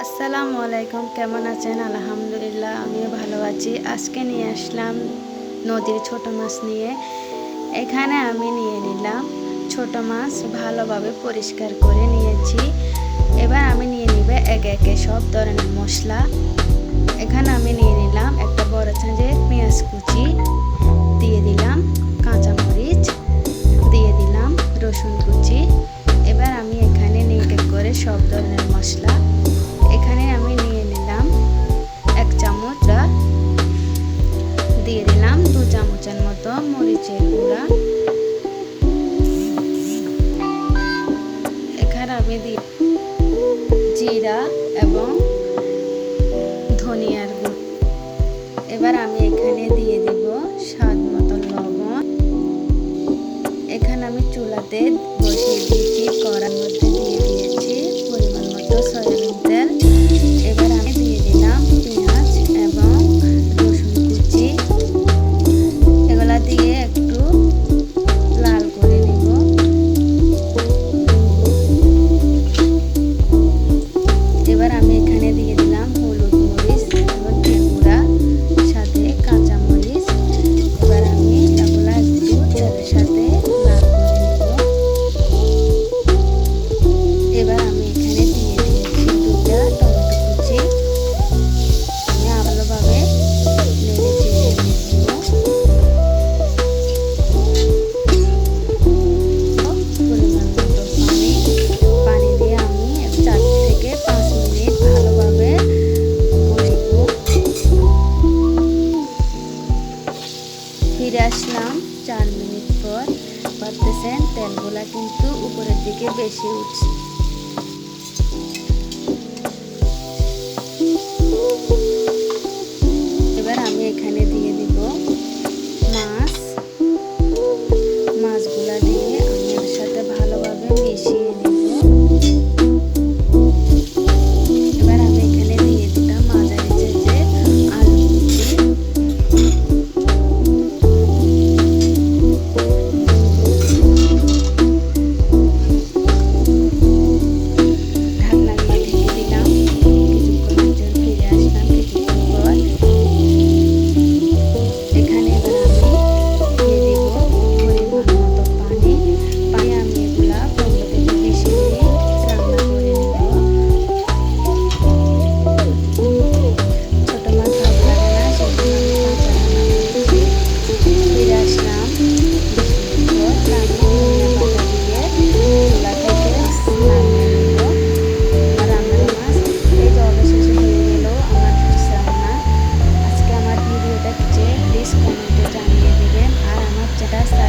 আসসালামু আলাইকুম, কেমন আছেন? আলহামদুলিল্লাহ, আমিও ভালো আছি। আজকে নিয়ে আসলাম নদীর ছোট মাছ নিয়ে। এখানে আমি নিয়ে নিলাম ছোট মাছ, ভালোভাবে পরিষ্কার করে নিয়েছি। এবার আমি নিয়ে নিব একে একে সব ধরনের মশলা। এখানে আমি নিয়ে নিলাম একটা বড় সাইজের পেঁয়াজ কুচি, দিয়ে দিলাম কাঁচামরিচ, দিয়ে দিলাম রসুন কুচি। এবার আমি এখানে এক এক করে সব ধরনের মশলা এখানে আমি নিয়ে নিলাম 1 চামচ, দিয়ে দিলাম 2 চামচের মতো মরিচের গুঁড়া। এখানে আমি দিয়ে জিরা এবং ধনিয়ার গুঁড়ো। এবার আমি এখানে দিয়ে দিব স্বাদ মতো লবণ। এখানে আমি চুলাতে বসিয়ে দিয়েছি, কড়ার মধ্যে দিয়ে দিয়েছি পরিমাণ মতো সয়াবিন তেল। এবার আমি দিয়ে দিলাম পেঁয়াজ এবং রসুন কুচি, এগুলা দিয়ে একটু লাল করে নিব। এবার আমি এখানে দিয়ে দিলাম হলুদ, মরিচ এবং গুঁড়া, সাথে কাঁচা মরিচ। এবার আমি এগুলা একটু তেলের সাথে লাল করে নিব। এবার আমি এখানে দিয়ে দিয়েছি 2টা টমেটো কুচি। আমি ভালোভাবে নেড়ে চেড়ে নিব। পরিমাণ মতো পানি দিয়ে আমি 4 থেকে 5 মিনিট ভালোভাবে কষিব। ফিরে আসলাম 4 মিনিট পর। ভাবতেছেন তেলগুলা কিন্তু উপরের দিকে বেশি উঠছে। এবার আমি এখানে দিয়ে দিব মাছগুলা দিয়ে আমি এর সাথে ভালোভাবে মিশিয়ে নিব। এবার আমি এখানে দিয়ে দিলাম মাঝারি সাইজের আলু কুচি। ঢাকনা দিয়ে ঢেকে দিলাম। কিছুক্ষণের জন্য ফিরে আসলাম কিছুক্ষণ পর। এখানে এবার আমি দিয়ে দিব পরিমাণ মতো পানি। আমি এগুলা 15 থেকে 20 মিনিট রান্না করে নিব। ছোট মাছ ভালো লাগে না, সেজন্য আমি কাঁচা রান্না করেছি। ফিরে আসলাম 20 মিনিট পর। আমি ধনিয়া পাতা দিয়ে চুলা থেকে নামিয়ে নিব আমার রান্নার মাছ। এই যে অবশেষে হয়ে গেল আমার ফিশ রান্না। আজকে আমার ভিডিও দেখছে প্লিজ কমেন্টে জানিয়ে দিবেন, আর আমার চ্যানেলটা